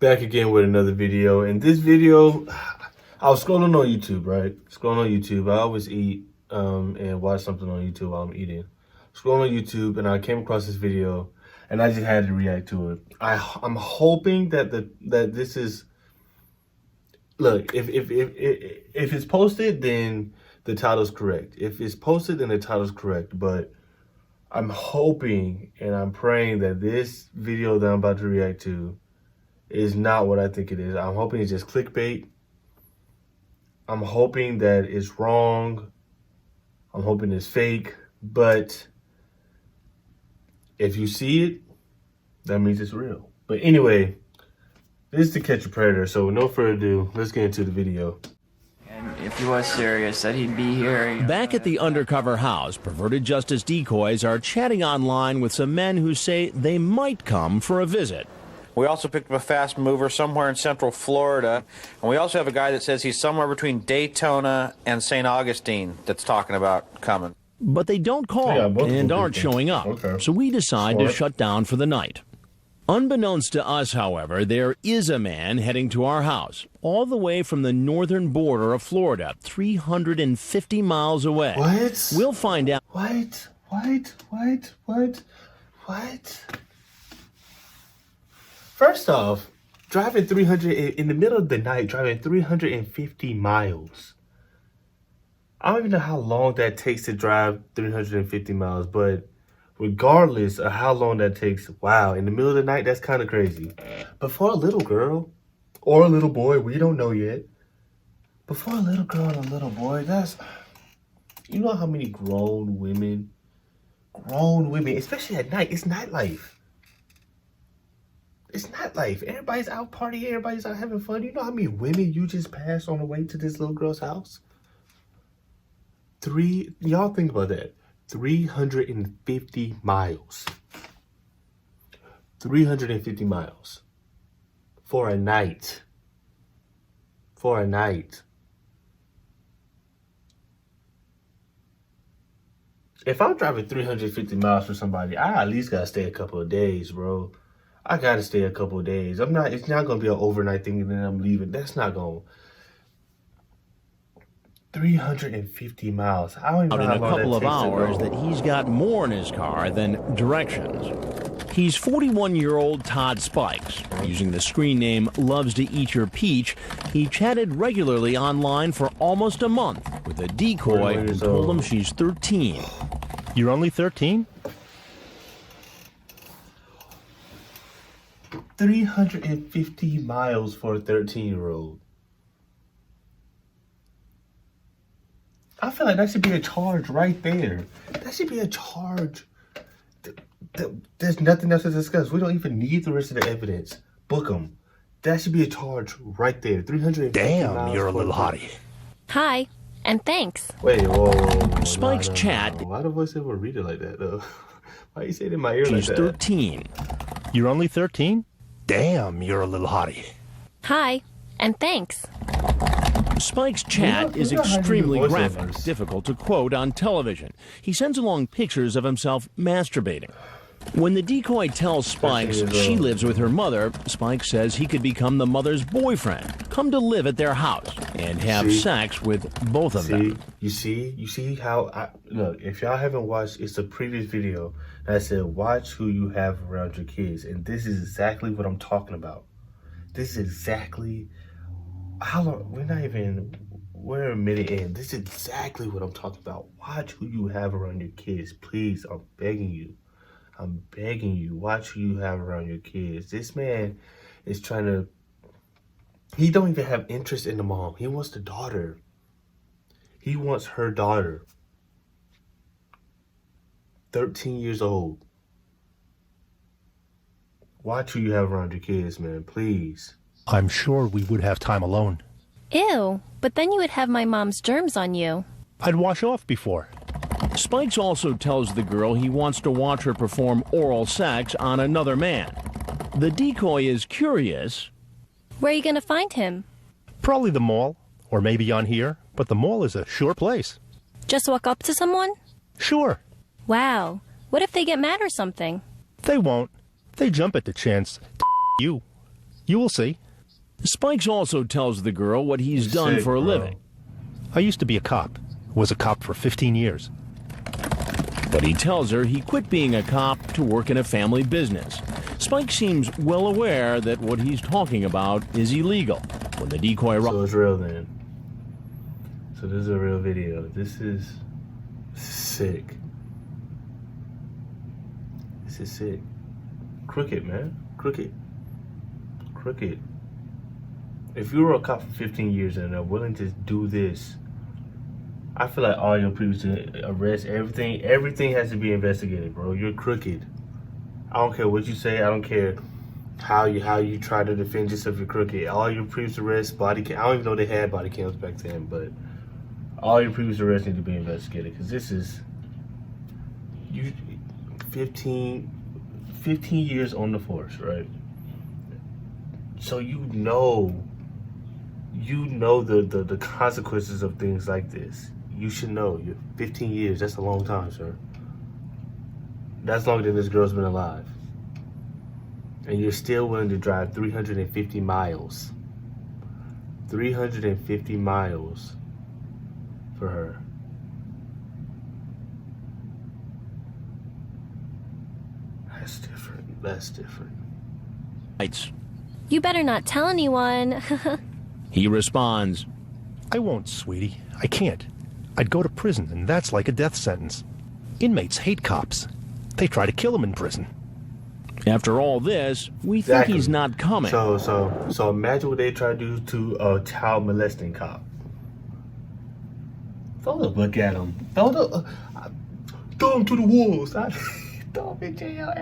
Back again with another video. In this video, I was scrolling on YouTube, right? Scrolling on YouTube. I always eat and watch something on YouTube while I'm eating. Scrolling on YouTube, and I came across this video, and I just had to react to it. I'm hoping that this is, look, if it's posted, then the title's correct. If it's posted, then the title's correct. But I'm hoping and I'm praying that this video that I'm about to react to is not what I think it is. I'm hoping it's just clickbait. I'm hoping that it's wrong. I'm hoping it's fake. But if you see it, that means it's real. But anyway, this is To Catch a Predator. So with no further ado, let's get into the video. And if he was serious, that he'd be here. Back at the undercover house, perverted justice decoys are chatting online with some men who say they might come for a visit. We also picked up a fast mover somewhere in central Florida. And we also have a guy that says he's somewhere between Daytona and St. Augustine that's talking about coming. But they don't call and aren't showing up. Okay. So we decide to shut down for the night. Unbeknownst to us, however, there is a man heading to our house, all the way from the northern border of Florida, 350 miles away. What? We'll find out. What? First off, driving 300 in the middle of the night, driving 350 miles. I don't even know how long that takes to drive 350 miles, but regardless of how long that takes, wow, in the middle of the night, that's kind of crazy. But for a little girl or a little boy, we don't know yet. But for a little girl and a little boy, that's, you know how many grown women, especially at night, it's nightlife. It's nightlife. Everybody's out partying, everybody's out having fun. You know how many women you just passed on the way to this little girl's house? Y'all think about that. 350 miles. 350 miles. For a night. For a night. If I'm driving 350 miles for somebody, I at least gotta stay a couple of days, bro. I gotta stay a couple of days. It's not gonna be an overnight thing and then I'm leaving. That's not gonna. 350 miles. I don't even know how in a couple of hours that he's got more in his car than directions. He's 41-year-old Todd Spikes. Using the screen name Loves to Eat Your Peach, he chatted regularly online for almost a month with a decoy who told him she's 13. You're only 13? 350 miles for a 13-year-old. I feel like that should be a charge right there. That should be a charge. There's nothing else to discuss. We don't even need the rest of the evidence. Book them. That should be a charge right there. 350 Damn, miles. you're a little hottie. Hi, and thanks. Wait, whoa. Spike's chat. Why the voice ever read it like that, though? Why you say it in my ear like that? She's 13. You're only 13? Damn, you're a little hottie. Hi, and thanks. Spike's chat is extremely graphic, difficult to quote on television. He sends along pictures of himself masturbating. When the decoy tells Spikes she lives with her mother, Spike says he could become the mother's boyfriend, come to live at their house, and have sex with both of them. You see how, look, if y'all haven't watched, it's a previous video that said, watch who you have around your kids. And this is exactly what I'm talking about. This is exactly, how long, we're a minute in. This is exactly what I'm talking about. Watch who you have around your kids. Please, I'm begging you. I'm begging you, watch who you have around your kids. This man is trying to, he don't even have interest in the mom. He wants the daughter. He wants her daughter. 13 years old. Watch who you have around your kids, man, please. I'm sure we would have time alone. Ew, but then you would have my mom's germs on you. I'd wash off before. Spikes also tells the girl he wants to watch her perform oral sex on another man. The decoy is curious. Where are you going to find him? Probably the mall, or maybe on here, but the mall is a sure place. Just walk up to someone? Sure. Wow. What if they get mad or something? They won't. They jump at the chance to you. You will see. Spikes also tells the girl what he's done Sick, for a bro. living. I used to be a cop. Was a cop for 15 years. But he tells her he quit being a cop to work in a family business. Spike seems well aware that what he's talking about is illegal. When the decoy So it's real then. So this is a real video. This is sick. This is sick. Crooked, man. Crooked. Crooked. If you were a cop for 15 years and are willing to do this, I feel like all your previous arrests, everything has to be investigated, bro. You're crooked. I don't care what you say. I don't care how you try to defend yourself. You're crooked. All your previous arrests, body cam. I don't even know they had body cams back then, but all your previous arrests need to be investigated because this is you 15 years on the force, right? So you know the consequences of things like this. You should know. You're 15 years. That's a long time, sir. That's longer than this girl's been alive. And you're still willing to drive 350 miles. 350 miles for her. That's different. That's different. rights. You better not tell anyone. He responds, I won't, sweetie. I can't. I'd go to prison, and that's like a death sentence. Inmates hate cops. They try to kill them in prison. after all this, we think Exactly. he's not coming. So imagine what they try to do to a child molesting cop. Throw the book at him. Throw him to the wolves. Throw him in jail.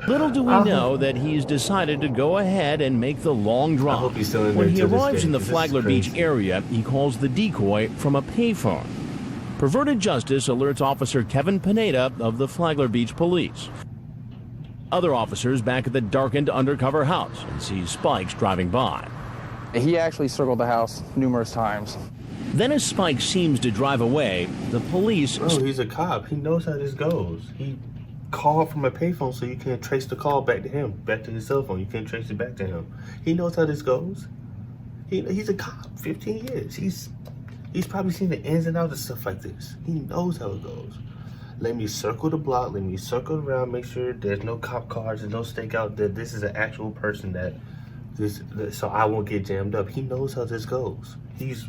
Little do we know that he's decided to go ahead and make the long I drop. hope he's still in When there he till this arrives day, in the 'cause this is Flagler Beach crazy. area, he calls the decoy from a payphone. Perverted Justice alerts Officer Kevin Pineda of the Flagler Beach Police. Other officers back at the darkened undercover house and see Spikes driving by. He actually circled the house numerous times. Then as Spike seems to drive away, the police... Bro, he's a cop. He knows how this goes. He called from a payphone so you can't trace the call back to him, back to his cell phone. You can't trace it back to him. He knows how this goes. He's a cop, 15 years. He's probably seen the ins and outs of stuff like this. He knows how it goes. Let me circle the block. Let me circle around. Make sure there's no cop cars and no stakeout. That this is an actual person so I won't get jammed up. He knows how this goes. He's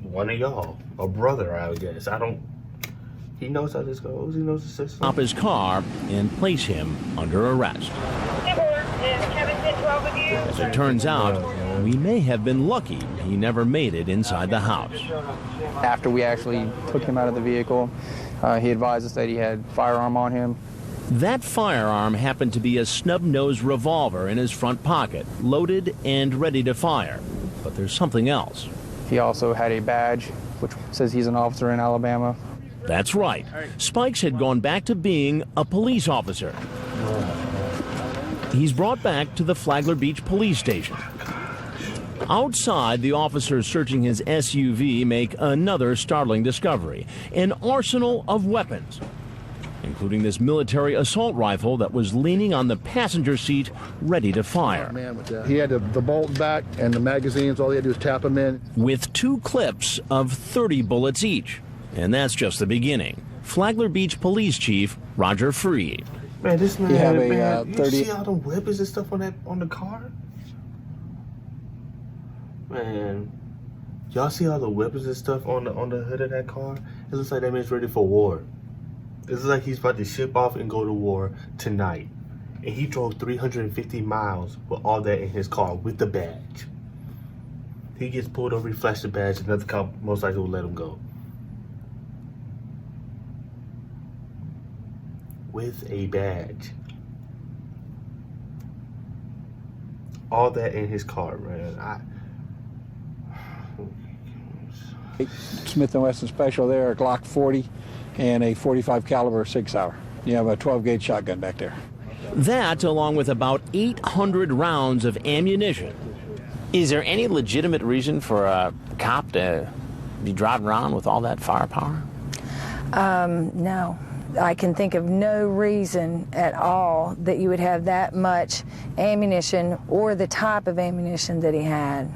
one of y'all, a brother, I would guess. He knows how this goes. He knows the system. Stop his car and place him under arrest. As it turns out, we may have been lucky he never made it inside the house. After we actually took him out of the vehicle, he advised us that he had a firearm on him. That firearm happened to be a snub-nosed revolver in his front pocket, loaded and ready to fire. But there's something else. He also had a badge, which says he's an officer in Alabama. That's right. Spikes had gone back to being a police officer. He's brought back to the Flagler Beach police station. Outside, the officers searching his SUV make another startling discovery: an arsenal of weapons, including this military assault rifle that was leaning on the passenger seat, ready to fire. He had the bolt back and the magazines. All he had to do was tap them in. With 2 clips of 30 bullets each. And that's just the beginning. Flagler Beach Police Chief Roger Freed. Man, this man, You have a, man, you 30 see all the weapons and stuff on the car? Man, y'all see all the weapons and stuff on the hood of that car? It looks like that man's ready for war. It looks like he's about to ship off and go to war tonight. And he drove 350 miles with all that in his car with the badge. He gets pulled over, he flashed the badge, another cop most likely will let him go. With a badge. All that in his car, man. Smith & Wesson Special there, a Glock 40 and a 45 caliber 6-hour. You have a 12-gauge shotgun back there. That, along with about 800 rounds of ammunition. Is there any legitimate reason for a cop to be driving around with all that firepower? No. I can think of no reason at all that you would have that much ammunition or the type of ammunition that he had.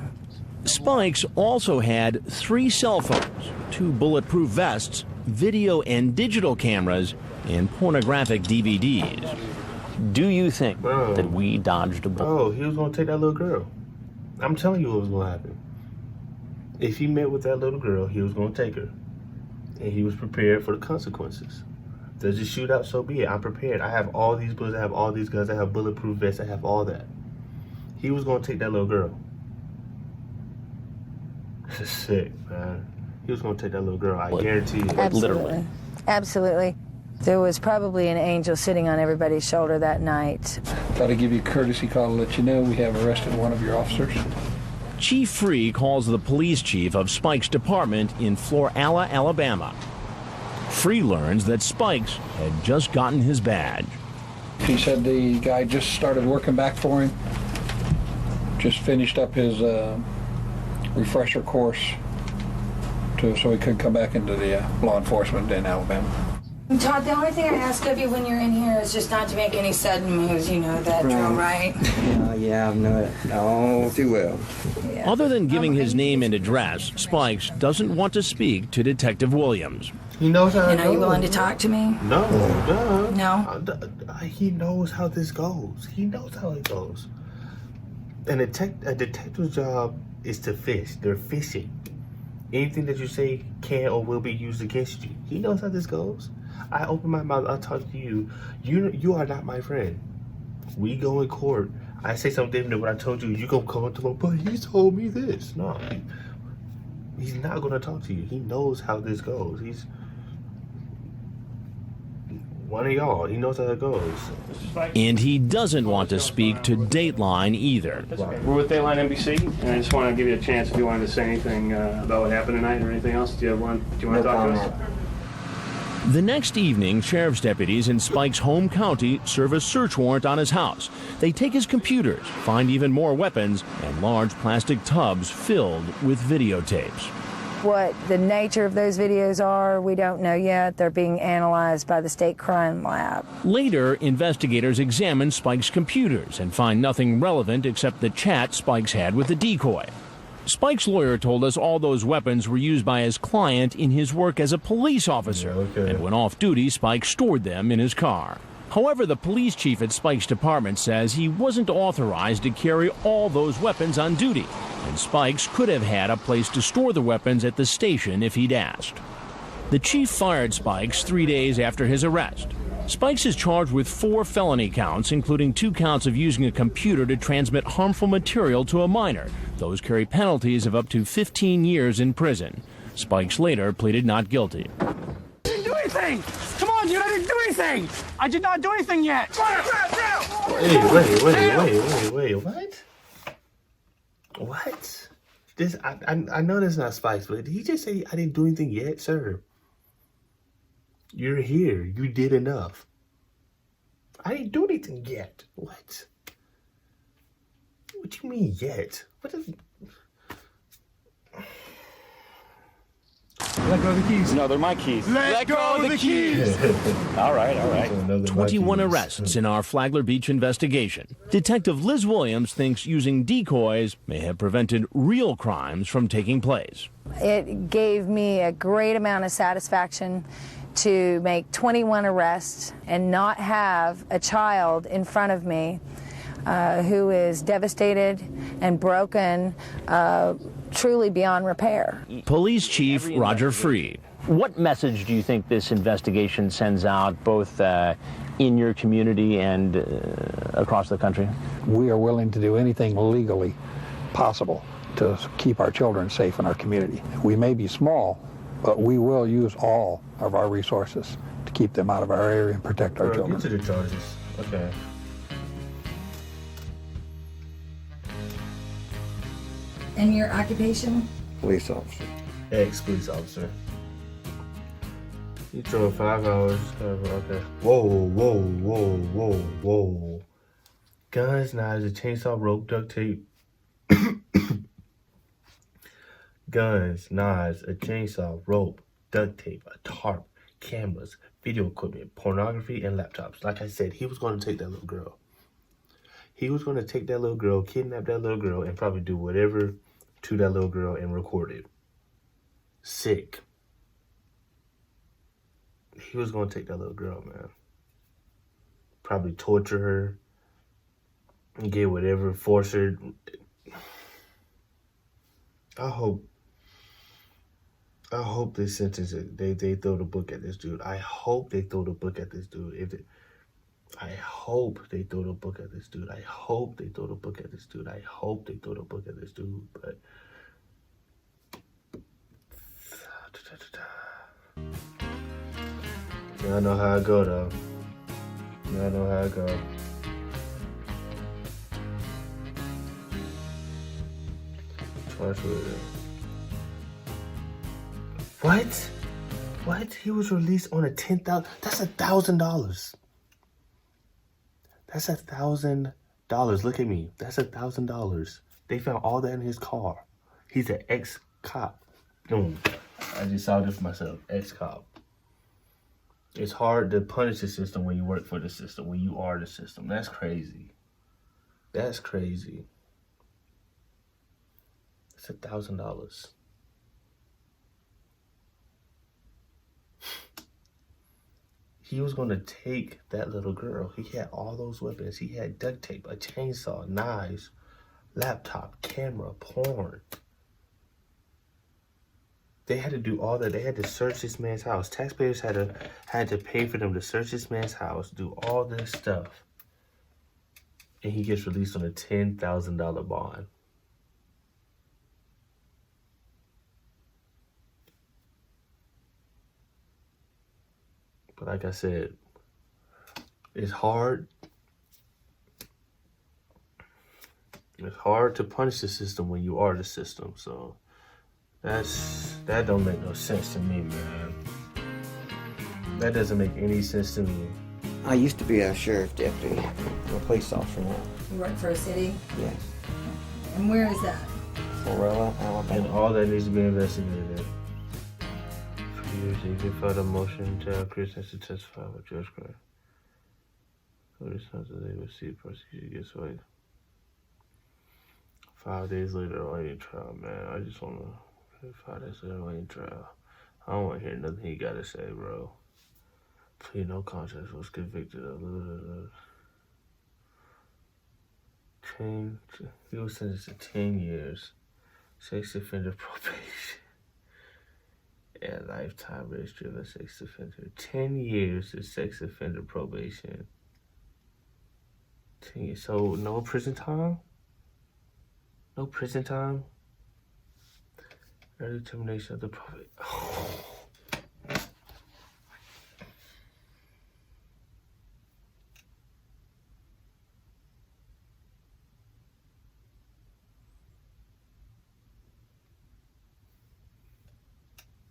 Spikes also had 3 cell phones, 2 bulletproof vests, video and digital cameras, and pornographic DVDs. Do you think that we dodged a bullet? Oh, he was going to take that little girl. I'm telling you what was going to happen. If he met with that little girl, he was going to take her. And he was prepared for the consequences. There's a shootout, so be it. I'm prepared. I have all these bullets. I have all these guns. I have bulletproof vests. I have all that. He was going to take that little girl. Sick, man. He was going to take that little girl. I guarantee you. Absolutely. Literally. Absolutely. There was probably an angel sitting on everybody's shoulder that night. Thought I'd give you a courtesy call to let you know we have arrested one of your officers. Chief Free calls the police chief of Spike's department in Florala, Alabama. Free learns that Spikes had just gotten his badge. He said the guy just started working back for him. Just finished up his refresher course so he could come back into the law enforcement in Alabama. Todd, the only thing I ask of you when you're in here is just not to make any sudden moves. You know that drill, right? Yeah, I know it all too well. Yeah. Other than giving his name and address, Spikes doesn't want to speak to Detective Williams. He knows how it goes. Are you willing to talk to me? No, duh. No? He knows how this goes. He knows how it goes. And a detective's job is to fish. They're fishing. Anything that you say can or will be used against you. He knows how this goes. I open my mouth, I talk to you. You are not my friend. We go in court. I say something different than what I told you. You gonna come up to me, but he told me this. No, he's not gonna talk to you. He knows how this goes. He's one of y'all. He knows how it goes. And he doesn't want to speak to Dateline either. We're with Dateline NBC, and I just want to give you a chance if you wanted to say anything about what happened tonight or anything else. Do you want to talk to us? The next evening, sheriff's deputies in Spike's home county serve a search warrant on his house. They take his computers, find even more weapons, and large plastic tubs filled with videotapes. What the nature of those videos are, we don't know yet. They're being analyzed by the state crime lab. Later, investigators examine Spike's computers and find nothing relevant except the chat Spike's had with the decoy. Spike's lawyer told us all those weapons were used by his client in his work as a police officer, and when off duty, Spike stored them in his car. However, the police chief at Spike's department says he wasn't authorized to carry all those weapons on duty, and Spikes could have had a place to store the weapons at the station if he'd asked. The chief fired Spikes 3 days after his arrest. Spikes is charged with 4 felony counts, including 2 counts of using a computer to transmit harmful material to a minor. Those carry penalties of up to 15 years in prison. Spikes later pleaded not guilty. I didn't do anything! Come on, dude, I didn't do anything! I did not do anything yet! Wait, what? What? This, I know that's not Spikes, but did he just say I didn't do anything yet, sir? You're here. You did enough. I didn't do anything yet. What? What do you mean yet? What is... Let go of the keys. No, they're my keys. Let go of the keys. All right. 21 arrests in our Flagler Beach investigation. Detective Liz Williams thinks using decoys may have prevented real crimes from taking place. It gave me a great amount of satisfaction to make 21 arrests and not have a child in front of me who is devastated and broken, truly beyond repair. Police Chief Roger Freed. What message do you think this investigation sends out, both in your community and across the country? We are willing to do anything legally possible to keep our children safe in our community. We may be small, but we will use all of our resources to keep them out of our area and protect our children. Get to the charges. Okay. And your occupation? Police officer. Ex-police officer. You drove 5 hours. Okay. Whoa. Guns, knives, a chainsaw, rope, duct tape. Guns, knives, a chainsaw, rope, duct tape, a tarp, cameras, video equipment, pornography, and laptops. Like I said, he was going to take that little girl. He was going to take that little girl, kidnap that little girl, and probably do whatever to that little girl and record it. Sick. He was going to take that little girl, man. Probably torture her. Get whatever, force her. I hope they sentence it. They throw the book at this dude. I hope they throw the book at this dude. I hope they throw the book at this dude. I hope they throw the book at this dude. I hope they throw the book at this dude. But y'all know how I go, though. Y'all know how I go. Charged with it. What? He was released on a $10,000. That's $1,000. That's $1,000. Look at me. That's $1,000. They found all that in his car. He's an ex-cop. Boom. I just saw this for myself. Ex-cop. It's hard to punish the system when you work for the system, when you are the system. That's crazy. That's crazy. It's $1,000. He was going to take that little girl. He had all those weapons. He had duct tape, a chainsaw, knives, laptop, camera, porn. They had to do all that. They had to search this man's house. Taxpayers had to pay for them to search this man's house, do all this stuff. And he gets released on a $10,000 bond. But like I said, it's hard. It's hard to punish the system when you are the system. So that don't make no sense to me, man. That doesn't make any sense to me. I used to be a sheriff deputy. I'm a police officer now. You work for a city? Yes. And where is that? Florilla, Alabama. And all that needs to be investigated. You can file a motion to have Chris has to testify with Judge Gray. So it's not that they receive prosecution gets away. 5 days later, on your trial, man. I just want to 5 days later on your trial. I don't want to hear nothing he got to say, bro. Plea no contest was convicted of. He was sentenced to 10 years. Sex offender probation. And lifetime registry of a sex offender. 10 years of sex offender probation. 10 years. So no prison time? No prison time? Early termination of the probation. Oh.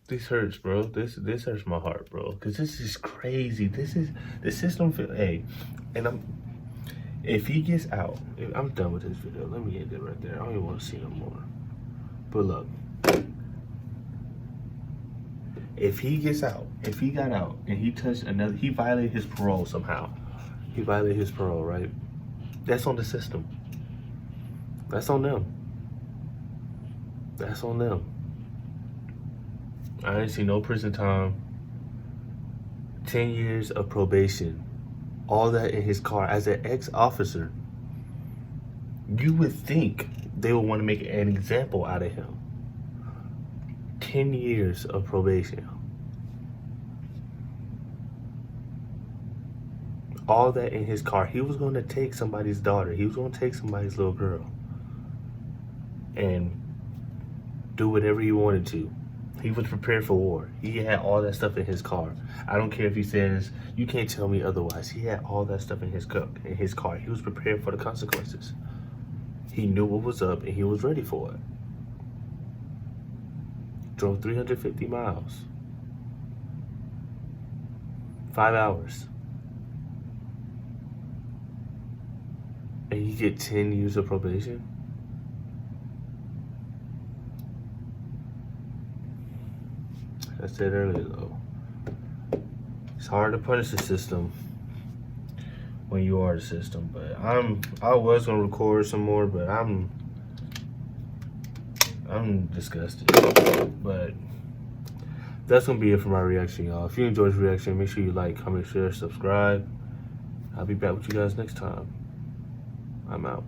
This hurts, bro. This hurts my heart, bro. Cause this is crazy. The system feel. Hey, and if he gets out, I'm done with this video. Let me end it right there. I don't even want to see no more. But look, if he gets out, if he got out and he touched another, he violated his parole somehow. He violated his parole, right? That's on the system. That's on them. That's on them. I ain't seen no prison time. 10 years of probation. All that in his car. As an ex-officer, you would think they would want to make an example out of him. 10 years of probation. All that in his car. He was going to take somebody's daughter. He was going to take somebody's little girl. And do whatever he wanted to. He was prepared for war. He had all that stuff in his car. I don't care if he says, you can't tell me otherwise. He had all that stuff in his car. He was prepared for the consequences. He knew what was up and he was ready for it. Drove 350 miles. 5 hours. And you get 10 years of probation? I said earlier though, It's hard to punish the system when you are the system. But I was gonna record some more, but I'm disgusted. But that's gonna be it for my reaction, y'all. If you enjoyed this reaction, make sure you like, comment, share, subscribe. I'll be back with you guys next time. I'm out.